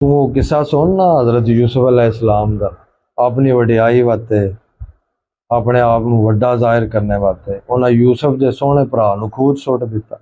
तू वो किस्सा सुन ना हज़रत यूसुफ अलैहिस्सलाम दा अपनी वडियाई वास्ते अपने आप ਨੂੰ ਵੱਡਾ ਜ਼ਾਹਿਰ करने वास्ते ਉਹਨਾਂ यूसुफ ਦੇ ਸੋਹਣੇ ਭਰਾ ਨੂੰ ਖੂਦ ਸੁੱਟ ਦਿੱਤਾ।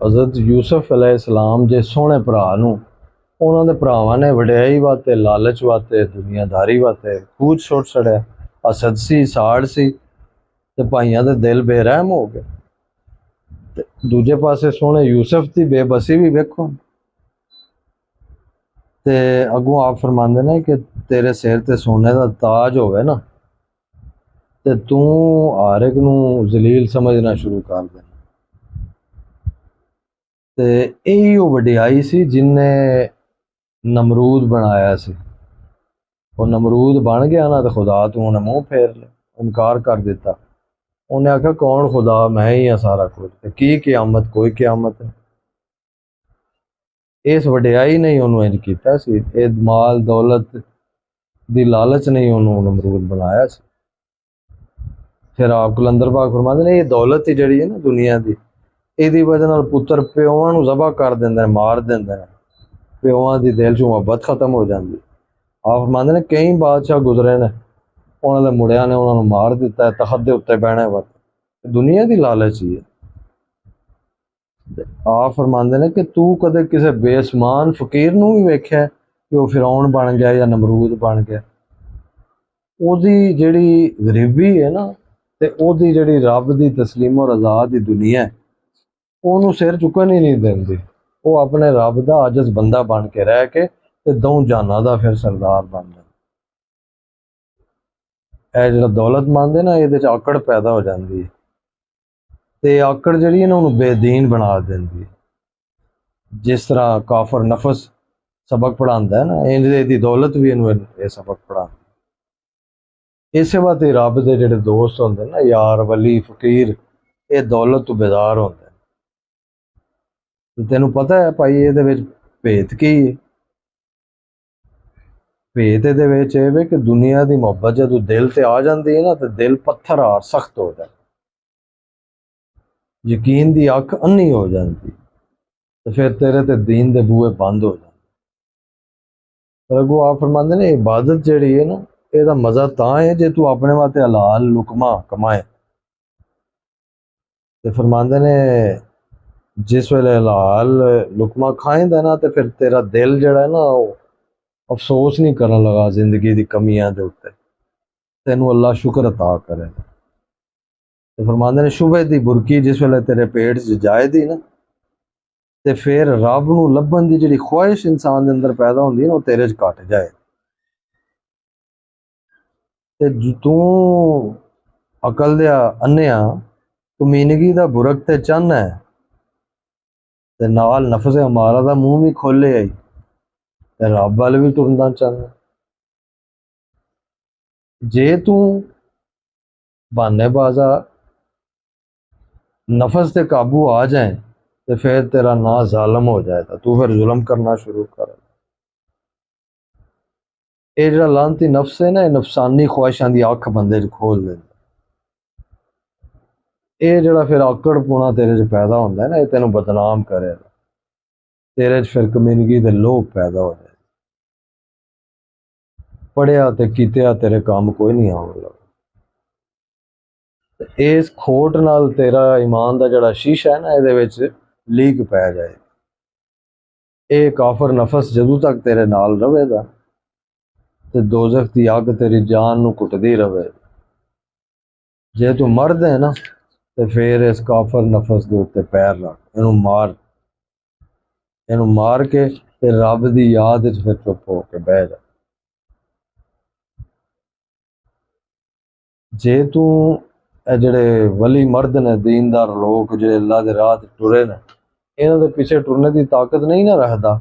हज़रत यूसुफ अलैहिस्सलाम ਦੇ ਸੋਹਣੇ ਭਰਾ ਨੂੰ ਉਹਨਾਂ ਦੇ ਭਰਾਵਾਂ ਨੇ ਵਡਿਆਈ ਵਾਸਤੇ ਲਾਲਚ ਵਾਸਤੇ ਦੁਨੀਆਦਾਰੀ ਵਾਸਤੇ ਖੂਦ ਸੁੱਟ ਛੜਿਆ। ਅਸਦ ਸੀ ਸਾੜ ਸੀ ਤੇ ਭਾਈਆਂ ਦੇ ਦਿਲ ਬੇਰਹਿਮ ਹੋ ਗਏ। ਤੇ ਦੂਜੇ ਪਾਸੇ ਸੋਹਣੇ यूसुफ ਦੀ ਬੇਬਸੀ ਵੀ ਵੇਖੋ। ਤੇ ਅੱਗੋਂ ਆਪ ਫਰਮਾਉਂਦੇ ਨੇ ਕਿ ਤੇਰੇ ਸਿਰ ਤੇ ਸੋਨੇ ਦਾ ਤਾਜ ਹੋਵੇ ਨਾ ਤੇ ਤੂੰ ਹਰ ਇੱਕ ਨੂੰ ਜ਼ਲੀਲ ਸਮਝਣਾ ਸ਼ੁਰੂ ਕਰ ਦੇਣਾ। ਤੇ ਇਹੀ ਉਹ ਵਡਿਆਈ ਸੀ ਜਿਨਨੇ ਨਮਰੂਦ ਬਣਾਇਆ ਸੀ। ਉਹ ਨਮਰੂਦ ਬਣ ਗਿਆ ਨਾ ਤੇ ਖੁਦਾ ਤੋਂ ਉਹਨੇ ਮੂੰਹ ਫੇਰ ਲਿਆ, ਇਨਕਾਰ ਕਰ ਦਿੱਤਾ। ਉਹਨੇ ਆਖਿਆ ਕੌਣ ਖੁਦਾ, ਮੈਂ ਹੀ ਹਾਂ ਸਾਰਾ ਕੁਝ, ਤੇ ਕੀ ਕਿਆਮਤ, ਕੋਈ ਕਿਆਮਤ ਨਹੀਂ। ਇਸ ਵਡਿਆਈ ਨੇ ਉਹਨੂੰ ਇੰਜ ਕੀਤਾ ਸੀ, ਇਹ ਮਾਲ ਦੌਲਤ ਦੀ ਲਾਲਚ ਨੇ ਉਹਨੂੰ ਨਮਰੂਦ ਬਣਾਇਆ ਸੀ। ਫਿਰ ਆਪ ਕਲੰਦਰ ਪਾਕ ਫਰਮਾਉਂਦੇ ਨੇ ਇਹ ਦੌਲਤ ਹੀ ਜਿਹੜੀ ਹੈ ਨਾ ਦੁਨੀਆ ਦੀ, ਇਹਦੀ ਵਜ੍ਹਾ ਨਾਲ ਪੁੱਤਰ ਪਿਓਾਂ ਨੂੰ ਜ਼ਬਾ ਕਰ ਦਿੰਦੇ ਨੇ, ਮਾਰ ਦਿੰਦੇ ਨੇ, ਪਿਓਾਂ ਦੀ ਦਿਲ 'ਚ ਮੁਹੱਬਤ ਖਤਮ ਹੋ ਜਾਂਦੀ। ਆਪ ਫਰਮਾਉਂਦੇ ਨੇ ਕਈ ਬਾਦਸ਼ਾਹ ਗੁਜ਼ਰੇ ਨੇ, ਉਹਨਾਂ ਦੇ ਮੁੰਡਿਆਂ ਨੇ ਉਹਨਾਂ ਨੂੰ ਮਾਰ ਦਿੱਤਾ ਤਖਤ ਦੇ ਉੱਤੇ ਬਹਿਣੇ ਵਾਸਤੇ। ਦੁਨੀਆ ਦੀ ਲਾਲਚ ਹੀ ਹੈ। ਆਪ ਫਰਮਾਉਂਦੇ ਨੇ ਕਿ ਤੂੰ ਕਦੇ ਕਿਸੇ ਬੇਸਮਾਨ ਫਕੀਰ ਨੂੰ ਵੀ ਵੇਖਿਆ ਕਿ ਉਹ ਫਿਰੌਨ ਬਣ ਗਿਆ ਜਾਂ ਨਮਰੂਦ ਬਣ ਗਿਆ? ਉਹਦੀ ਜਿਹੜੀ ਗਰੀਬੀ ਹੈ ਨਾ ਤੇ ਉਹਦੀ ਜਿਹੜੀ ਰੱਬ ਦੀ ਤਸਲੀਮੋ ਰਜ਼ਾ ਦੀ ਦੁਨੀਆ, ਉਹਨੂੰ ਸਿਰ ਚੁੱਕਣ ਹੀ ਨਹੀਂ ਦਿੰਦੀ। ਉਹ ਆਪਣੇ ਰੱਬ ਦਾ ਆਜਜ਼ ਬੰਦਾ ਬਣ ਕੇ ਰਹਿ ਕੇ ਤੇ ਦੋ ਜਹਾਨਾਂ ਦਾ ਫਿਰ ਸਰਦਾਰ ਬਣ ਜਾਂਦਾ। ਇਹ ਜਿਹੜਾ ਦੌਲਤਮੰਦ ਹੈ ਨਾ, ਇਹਦੇ 'ਚ ਆਕੜ ਪੈਦਾ ਹੋ ਜਾਂਦੀ ਹੈ ਤੇ ਆਕੜ ਜਿਹੜੀ ਹੈ ਨਾ ਉਹਨੂੰ ਬੇਦੀਨ ਬਣਾ ਦਿੰਦੀ ਹੈ। ਜਿਸ ਤਰ੍ਹਾਂ ਕਾਫਰ ਨਫਸ ਸਬਕ ਪੜ੍ਹਾਉਂਦਾ ਹੈ ਨਾ, ਇਹਦੀ ਦੌਲਤ ਵੀ ਇਹਨੂੰ ਇਹ ਸਬਕ ਪੜ੍ਹਾਉਂਦੀ। ਇਸੇ ਵਾਸਤੇ ਰੱਬ ਦੇ ਜਿਹੜੇ ਦੋਸਤ ਹੁੰਦੇ ਨਾ, ਯਾਰ ਵਲੀ ਫਕੀਰ, ਇਹ ਦੌਲਤ ਤੋਂ ਬੇਜ਼ਾਰ ਹੁੰਦੇ। ਤੇ ਤੈਨੂੰ ਪਤਾ ਹੈ ਭਾਈ ਇਹਦੇ ਵਿੱਚ ਭੇਤ ਕੀ ਹੈ? ਭੇਤ ਇਹਦੇ ਵਿੱਚ ਇਹ ਵੇ ਕਿ ਦੁਨੀਆ ਦੀ ਮੁਹੱਬਤ ਜਦੋਂ ਦਿਲ ਤੇ ਆ ਜਾਂਦੀ ਹੈ ਨਾ ਤੇ ਦਿਲ ਪੱਥਰ ਹਾਰ ਸਖਤ ਹੋ ਜਾਂਦਾ, ਯਕੀਨ ਦੀ ਅੱਖ ਅੰਨੀ ਹੋ ਜਾਂਦੀ ਤੇ ਫਿਰ ਤੇਰੇ ਤੇ ਦੀਨ ਦੇ ਬੂਹੇ ਬੰਦ ਹੋ ਜਾਂਦੇ। ਪਰ ਅੱਗੋਂ ਆਪ ਫਰਮਾਉਂਦੇ ਨੇ ਇਬਾਦਤ ਜਿਹੜੀ ਹੈ ਨਾ, ਇਹਦਾ ਮਜ਼ਾ ਤਾਂ ਹੈ ਜੇ ਤੂੰ ਆਪਣੇ ਵਾਸਤੇ ਹਲਾਲ ਲੁਕਮਾ ਕਮਾਏ। ਤੇ ਫਰਮਾਉਂਦੇ ਨੇ ਜਿਸ ਵੇਲੇ ਹਲਾਲ ਲੁਕਮਾ ਖਾਏਂਦਾ ਨਾ ਤੇ ਫਿਰ ਤੇਰਾ ਦਿਲ ਜਿਹੜਾ ਹੈ ਨਾ ਉਹ ਅਫਸੋਸ ਨਹੀਂ ਕਰਨ ਲਗਾ ਜ਼ਿੰਦਗੀ ਦੀ ਕਮੀਆਂ ਦੇ ਉੱਤੇ, ਤੈਨੂੰ ਅੱਲਾ ਸ਼ੁਕਰ ਅਤਾ ਕਰੇ। ਤੇ ਫਰਮਾਉਂਦੇ ਨੇ ਸ਼ੁਬੇ ਦੀ ਬੁਰਕੀ ਜਿਸ ਵੇਲੇ ਤੇਰੇ ਪੇਟ 'ਚ ਜਾਏਦੀ ਨਾ ਤੇ ਫਿਰ ਰੱਬ ਨੂੰ ਲੱਭਣ ਦੀ ਜਿਹੜੀ ਖੁਆਇਸ਼ ਇਨਸਾਨ ਦੇ ਅੰਦਰ ਪੈਦਾ ਹੁੰਦੀ ਹੈ ਨਾ, ਉਹ ਤੇਰੇ 'ਚ ਘਟ ਜਾਏ। ਤੇ ਤੂੰ ਅਕਲ ਦਿਆ ਅੰਨਿਆ ਕਮੀਨਗੀ ਦਾ ਬੁਰਕ ਤੇ ਚੰਨ ਹੈ ਤੇ ਨਾਲ ਨਫਸ ਹਮਾਰਾ ਦਾ ਮੂੰਹ ਵੀ ਖੋਲੇ ਆਈ ਤੇ ਰੱਬ ਵੱਲ ਵੀ ਤੁਰਨਾ ਚਾਹੁੰਦਾ। ਜੇ ਤੂੰ ਬਹਾਨੇਬਾਜ਼ਾ ਨਫਸ ਤੇ ਕਾਬੂ ਆ ਜਾਏ ਤੇ ਫਿਰ ਤੇਰਾ ਨਾਂ ਜ਼ਾਲਮ ਹੋ ਜਾਏਗਾ, ਤੂੰ ਫਿਰ ਜ਼ੁਲਮ ਕਰਨਾ ਸ਼ੁਰੂ ਕਰ। ਇਹ ਜਿਹੜਾ ਲਾਂਤੀ ਨਫਸ ਹੈ ਨਾ, ਇਹ ਨਫਸਾਨੀ ਖੁਆਇਸ਼ਾਂ ਦੀ ਅੱਖ ਬੰਦੇ 'ਚ ਖੋਲ ਦਿੰਦਾ। ਇਹ ਜਿਹੜਾ ਫਿਰ ਆਕੜ ਪੂਣਾ ਤੇਰੇ 'ਚ ਪੈਦਾ ਹੁੰਦਾ ਨਾ, ਇਹ ਤੈਨੂੰ ਬਦਨਾਮ ਕਰੇਗਾ, ਤੇਰੇ 'ਚ ਫਿਰ ਕਮੀਨਗੀ ਦੇ ਲੋਭ ਪੈਦਾ ਹੋ ਜਾਏ। ਪੜ੍ਹਿਆ ਤੇ ਕੀਤਿਆ ਤੇਰੇ ਕੰਮ ਕੋਈ ਨਹੀਂ ਆਉਣ। ਇਸ ਖੋਟ ਨਾਲ ਤੇਰਾ ਈਮਾਨ ਦਾ ਜਿਹੜਾ ਸ਼ੀਸ਼ਾ ਹੈ ਨਾ, ਇਹਦੇ ਵਿੱਚ ਲੀਕ ਪੈ ਜਾਏ। ਇਹ ਕਾਫਰ ਨਫਸ ਜਦੋਂ ਤੱਕ ਤੇਰੇ ਨਾਲ ਰਹੇਗਾ ਤੇ ਦੋਜ਼ਖ ਦੀ ਅੱਗ ਤੇਰੀ ਜਾਨ ਨੂੰ ਕੁੱਟਦੀ ਰਹੇ। ਜੇ ਤੂੰ ਮਰਦ ਹੈ ਨਾ ਤੇ ਫਿਰ ਇਸ ਕਾਫਰ ਨਫਸ ਦੇ ਉੱਤੇ ਪੈਰ ਰੱਖ, ਇਹਨੂੰ ਮਾਰ ਕੇ ਤੇ ਰੱਬ ਦੀ ਯਾਦ ਵਿੱਚ ਫਿਰ ਚੁੱਪ ਹੋ ਕੇ ਬਹਿ ਜਾ। ਜੇ ਤੂੰ ਇਹ ਜਿਹੜੇ ਵਲੀ ਮਰਦ ਨੇ, ਦੀਨਦਾਰ ਲੋਕ ਜਿਹੜੇ ਅੱਲਾ ਦੇ ਰਾਹ ਤੇ ਟੁਰੇ ਨੇ, ਇਹਨਾਂ ਦੇ ਪਿੱਛੇ ਟੁਰਨੇ ਦੀ ਤਾਕਤ ਨਹੀਂ ਨਾ ਰੱਖਦਾ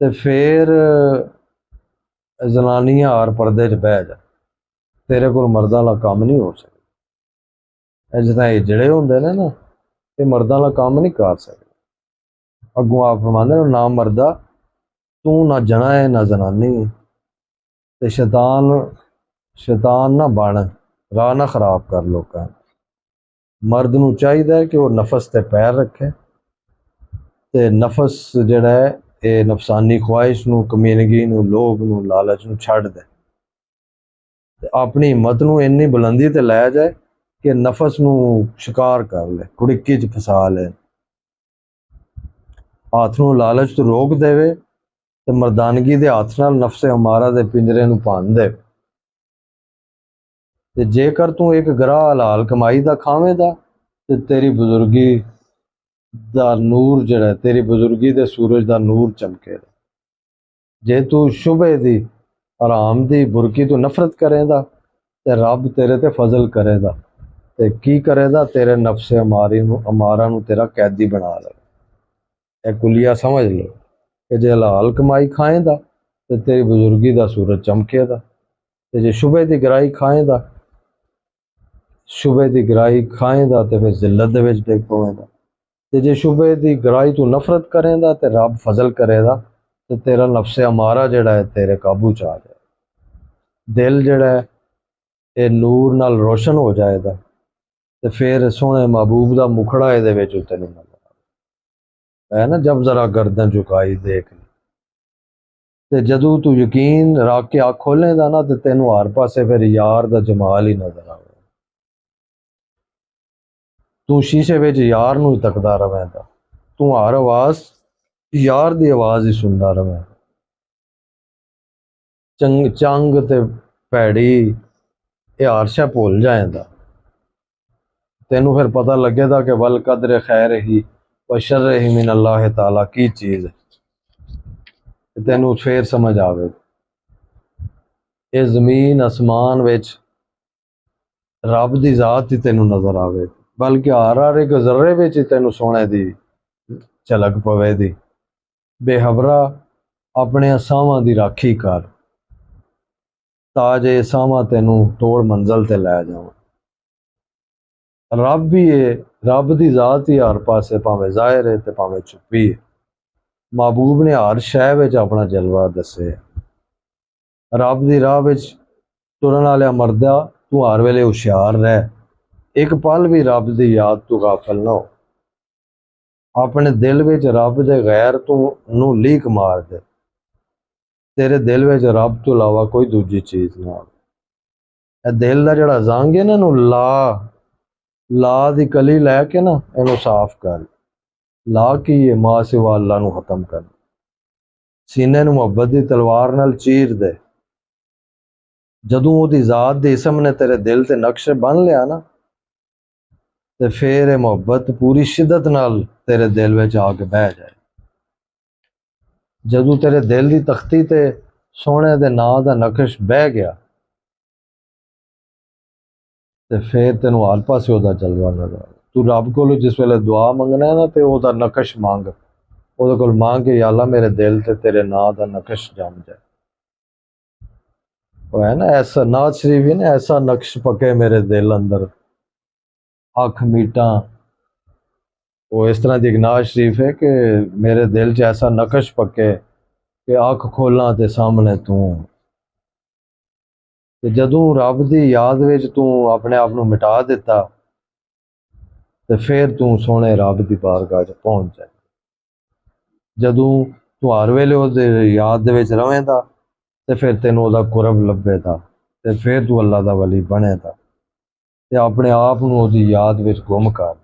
ਤੇ ਫਿਰ ਜ਼ਨਾਨੀਆਂ ਹਾਰ ਪਰਦੇ 'ਚ ਬਹਿ ਜਾ, ਤੇਰੇ ਕੋਲ ਮਰਦਾਂ ਵਾਲਾ ਕੰਮ ਨਹੀਂ ਹੋ ਸਕਦਾ। ਇਹ ਜਿੱਦਾਂ ਇਹ ਜਿਹੜੇ ਹੁੰਦੇ ਨੇ ਨਾ, ਇਹ ਮਰਦਾਂ ਵਾਲਾ ਕੰਮ ਨਹੀਂ ਕਰ ਸਕਦੇ। ਅੱਗੋਂ ਆਪ ਫਰਮਾਉਂਦੇ ਨੇ ਨਾ ਮਰਦਾ ਤੂੰ ਨਾ ਜਣਾ ਹੈ ਨਾ ਜ਼ਨਾਨੀ ਹੈ ਤੇ ਸ਼ੈਤਾਨ ਨਾ ਬਣ, ਰਾਹ ਨਾ ਖਰਾਬ ਕਰ ਲੋਕਾਂ। ਮਰਦ ਨੂੰ ਚਾਹੀਦਾ ਹੈ ਕਿ ਉਹ ਨਫਸ ਤੇ ਪੈਰ ਰੱਖੇ ਤੇ ਨਫਸ ਜਿਹੜਾ ਹੈ ਇਹ ਨਫਸਾਨੀ ਖੁਆਇਸ਼ ਨੂੰ, ਕਮੀਨਗੀ ਨੂੰ, ਲੋਭ ਨੂੰ, ਲਾਲਚ ਨੂੰ ਛੱਡ ਦੇ ਤੇ ਆਪਣੀ ਹਿੰਮਤ ਨੂੰ ਇੰਨੀ ਬੁਲੰਦੀ ਤੇ ਲੈ ਜਾਏ ਕਿ ਨਫਸ ਨੂੰ ਸ਼ਿਕਾਰ ਕਰ ਲੈ, ਕੁੜਿੱਕੀ 'ਚ ਫਸਾ ਲੈ, ਹੱਥ ਨੂੰ ਲਾਲਚ ਤੋਂ ਰੋਕ ਦੇਵੇ ਤੇ ਮਰਦਾਨਗੀ ਦੇ ਹੱਥ ਨਾਲ ਨਫਸੇ ਹਮਾਰਾ ਦੇ ਪਿੰਜਰੇ ਨੂੰ ਭੰਨ ਦੇਵੇ। ਤੇ ਜੇਕਰ ਤੂੰ ਇੱਕ ਗਰਾਹ ਹਲਾਲ ਕਮਾਈ ਦਾ ਖਾਵੇਂਗਾ ਤੇ ਤੇਰੀ ਬਜ਼ੁਰਗੀ ਦਾ ਨੂਰ ਜਿਹੜਾ, ਤੇਰੀ ਬਜ਼ੁਰਗੀ ਦੇ ਸੂਰਜ ਦਾ ਨੂਰ ਚਮਕੇਗਾ। ਜੇ ਤੂੰ ਸ਼ੁਬੇ ਦੀ ਆਰਾਮ ਦੀ ਬੁਰਕੀ ਤੋਂ ਨਫ਼ਰਤ ਕਰੇਗਾ ਤੇ ਰੱਬ ਤੇਰੇ ਤੇ ਫਜ਼ਲ ਕਰੇਗਾ ਤੇ ਕੀ ਕਰੇਗਾ, ਤੇਰੇ ਨਫਸੇ ਅਮਾਰਾ ਨੂੰ ਤੇਰਾ ਕੈਦੀ ਬਣਾ ਲਵੇ। ਇਹ ਕੁਲੀਆ ਸਮਝ ਲਓ ਕਿ ਜੇ ਹਲਾਲ ਕਮਾਈ ਖਾਏਗਾ ਤੇ ਤੇਰੀ ਬਜ਼ੁਰਗੀ ਦਾ ਸੂਰਜ ਚਮਕੇਗਾ, ਤੇ ਜੇ ਸ਼ੁਬੇ ਦੀ ਗਰਾਈ ਖਾਏਗਾ ਤੇ ਫਿਰ ਜ਼ਿਲਤ ਦੇ ਵਿੱਚ ਡਿੱਗ ਪਵੇਗਾ। ਤੇ ਜੇ ਸ਼ੁਬੇ ਦੀ ਗਰਾਈ ਤੂੰ ਨਫ਼ਰਤ ਕਰੇਗਾ ਤੇ ਰੱਬ ਫਜ਼ਲ ਕਰੇਗਾ ਤੇ ਤੇਰਾ ਨਫਸੇ ਅਮਾਰਾ ਜਿਹੜਾ ਹੈ ਤੇਰੇ ਕਾਬੂ 'ਚ ਆ ਜਾਏ। ਦਿਲ ਜਿਹੜਾ ਹੈ ਇਹ ਨੂਰ ਨਾਲ ਰੋਸ਼ਨ ਹੋ ਜਾਏਗਾ ਤੇ ਫਿਰ ਸੋਹਣੇ ਮਹਿਬੂਬ ਦਾ ਮੁਖੜਾ ਇਹਦੇ ਵਿੱਚ ਤੈਨੂੰ ਨਜ਼ਰ ਆਏ ਨਾ। ਜਬ ਜ਼ਰਾ ਗਰਦਨ ਝੁਕਾਈ ਦੇਖ ਲਈ, ਤੇ ਜਦੋਂ ਤੂੰ ਯਕੀਨ ਰੱਖ ਕੇ ਅੱਖ ਖੋਲੇਗਾ ਨਾ ਤੇ ਤੈਨੂੰ ਹਰ ਪਾਸੇ ਫਿਰ ਯਾਰ ਦਾ ਜਮਾਲ ਹੀ ਨਜ਼ਰ ਆਵੇ। ਤੂੰ ਸ਼ੀਸ਼ੇ ਵਿੱਚ ਯਾਰ ਨੂੰ ਹੀ ਤੱਕਦਾ ਰਵੇਂਗਾ, ਤੂੰ ਹਰ ਆਵਾਜ਼ ਯਾਰ ਦੀ ਆਵਾਜ਼ ਹੀ ਸੁਣਦਾ ਰਵੇਂਗਾ। ਚੰਗ ਤੇ ਭੈੜੀ ਇਹ ਹਰਸ਼ਾ ਭੁੱਲ ਜਾਏਗਾ। ਤੈਨੂੰ ਫਿਰ ਪਤਾ ਲੱਗੇਗਾ ਕਿ ਵਲ ਕਦਰ ਖੈਰ ਹੀ व शर ही मिन अल्लाह ताला की चीज़ है। ਤੈਨੂੰ ਫੇਰ ਸਮਝ ਆਵੇ ਇਹ ਜ਼ਮੀਨ ਅਸਮਾਨ ਵਿੱਚ ਰੱਬ ਦੀ ਜ਼ਾਤ ਹੀ ਤੈਨੂੰ ਨਜ਼ਰ ਆਵੇ, ਬਲਕਿ ਹਰ ਇੱਕ ਜ਼ਰਰੇ ਵਿੱਚ ਤੈਨੂੰ ਸੋਹਣੇ ਦੀ ਝਲਕ ਪਵੇ ਦੀ। ਬੇਹਬਰਾ ਆਪਣੇ ਸਾਹਾਂ ਦੀ ਰਾਖੀ ਕਰ ਤਾਂ ਜੇ ਸਾਹਾਂ ਤੈਨੂੰ ਤੋੜ ਮੰਜ਼ਲ ਤੇ ਲੈ ਜਾਵਾਂ। ਰੱਬ ਹੀ ਹੈ, ਰੱਬ ਦੀ ਜ਼ਾਤ ਹੀ ਹਰ ਪਾਸੇ ਭਾਵੇਂ ਜ਼ਾਹਿਰ ਹੈ ਤੇ ਭਾਵੇਂ ਛੁਪੀ ਹੈ। महबूब ने हर शह विच अपना जलवा दसे। रब की राह विच तुरन वाले मरदा तू हर वेले हुशियार रह, एक पल भी रब की याद तू गाफल ना हो। अपने दिल विच रब दे गैर तू नू लीक मार दे, तेरे दिल विच रब तो इलावा कोई दूजी चीज़ ना हो। दिल का जिहड़ा जंग है ना, नू ला दी कली लैके ना इनू साफ कर। ला की है मां सिवा अल्लाह नू खत्म कर। सीने नू मुहब्बत दी तलवार नाल चीर दे। जदों ओदी ज़ात दे इसम ने तेरे दिल ते नक्शे बन लिया ना ते फिर ये मुहब्बत पूरी शिद्दत नाल तेरे दिल विच आके बह जाए। जदों तेरे दिल दी तख्ती ते सोने दे नां दा नक्श बह गया ते फिर तेनू हर पासे ओदा जलवा नज़र आए। तू रब कोलों जिस वेले दुआ मंगना है ना ते ओदा नक्श मंग, ओदे कोल मंग के या अल्लाह मेरे दिल ते तेरे नां दा नक्श जम जाए। वो है ना ऐसा नाज शरीफ है ना, ऐसा नक्श पके मेरे दिल अंदर अख मीटा। वो इस तरह की एक नाज शरीफ है कि मेरे दिल च ऐसा नक्श पके कि अख खोलां ते सामने तू। ते जदों रब दी याद विच तू अपने आप नू मिटा दिता ते फिर तू सोने रब की बारगाह च पहुँच जाए। जदों तू हर वेले उहदे याद दे विच रवेंगा ते फिर तेनों उहदा कुरब लभेगा ते फिर तू अल्लाह दा वली बनेगा ते अपने आप नूं उहदी याद विच गुम कर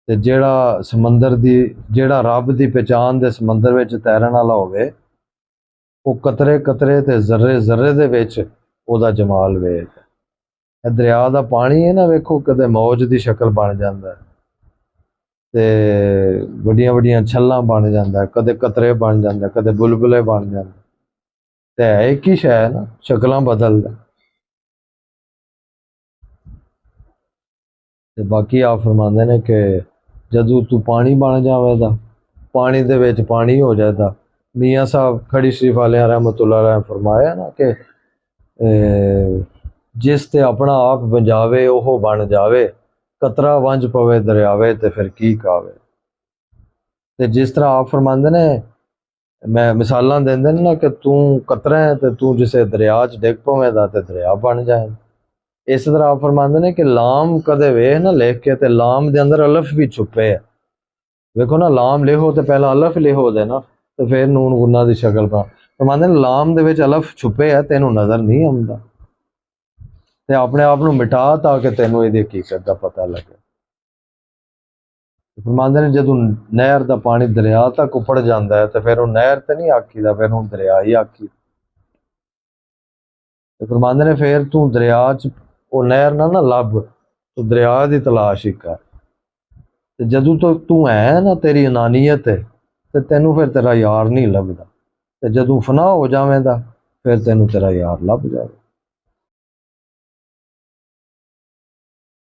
ते जेड़ा रब की पहचान दे समंदर विच तैरन वाला होवे वो कतरे कतरे ते जर्रे जर्रे दे विच उहदा जमाल वेख। दरिया का पानी है ना, वेखो कदे मौज की शक्ल बन जाता है ते वड्डियां वड्डियां छल्लां बन जाता है, कदे कतरे बन जाते हैं, कदे बुलबुले बन जाते ते है एक ही शै है ना, शक्लां बदलदा। ते बाकी आप फरमाते ने कि जदों तू पानी बन जावेगा पानी दे विच पानी हो जाएगा। मियाँ साहब खड़ी शरीफ वाले रहमतुल्लाह अलैह फरमाया ना कि जिस ते अपना आप बंजावे ओह बन जावे, कतरा वंज पवे दरियावे ते फिर की कावे। ते जिस तरह आप फरमाते ने, मैं मिसालां देंदे ना कि तू कतरा है ते तू जिसे दरिया च डिग पवेगा ते दरिया बन जाए। इस तरह आप फरमाते ने कि लाम कदे वेख ना लिख के ते लाम दे अंदर अलफ भी छुपे है ਵੇਖੋ ਨਾ, ਲਾਮ ਲਿਖੋ ਤੇ ਪਹਿਲਾਂ ਅਲਫ ਲਿਖੋ ਦੇ ਨਾ, ਤੇ ਫਿਰ ਨੂਨ ਗੁਨਾ ਦੀ ਸ਼ਕਲ ਪਾ। ਫਰਮਾਉਂਦੇ ਨੇ ਲਾਮ ਦੇ ਵਿੱਚ ਅਲਫ ਛੁਪੇ ਆ, ਤੈਨੂੰ ਨਜ਼ਰ ਨਹੀਂ ਆਉਂਦਾ, ਤੇ ਆਪਣੇ ਆਪ ਨੂੰ ਮਿਟਾ ਤਾਂ ਕਿ ਤੈਨੂੰ ਇਹਦੀ ਹਕੀਕਤ ਦਾ ਪਤਾ ਲੱਗੇ। ਫਰਮਾਉਂਦੇ ਨੇ ਜਦੋਂ ਨਹਿਰ ਦਾ ਪਾਣੀ ਦਰਿਆ ਤੱਕ ਉੱਪੜ ਜਾਂਦਾ ਹੈ ਤੇ ਫਿਰ ਉਹ ਨਹਿਰ ਤੇ ਨਹੀਂ ਆਖੀਦਾ, ਫਿਰ ਉਹ ਦਰਿਆ ਹੀ ਆਖੀ। ਤੇ ਫਰਮਾਉਂਦੇ ਨੇ ਫਿਰ ਤੂੰ ਦਰਿਆ 'ਚ ਉਹ ਨਹਿਰ ਨਾ ਲੱਭ, ਤੂੰ ਦਰਿਆ ਦੀ ਤਲਾਸ਼ ਹੀ ਕਰ। ਤੇ ਜਦੋਂ ਤੋਂ ਤੂੰ ਹੈ ਨਾ, ਤੇਰੀ ਅਨਾਨੀਅਤ ਹੈ, ਤੇ ਤੈਨੂੰ ਫਿਰ ਤੇਰਾ ਯਾਰ ਨਹੀਂ ਲੱਭਦਾ, ਤੇ ਜਦੋਂ ਫਨਾ ਹੋ ਜਾਵੇਂਗਾ ਫਿਰ ਤੈਨੂੰ ਤੇਰਾ ਯਾਰ ਲੱਭ ਜਾਵੇ।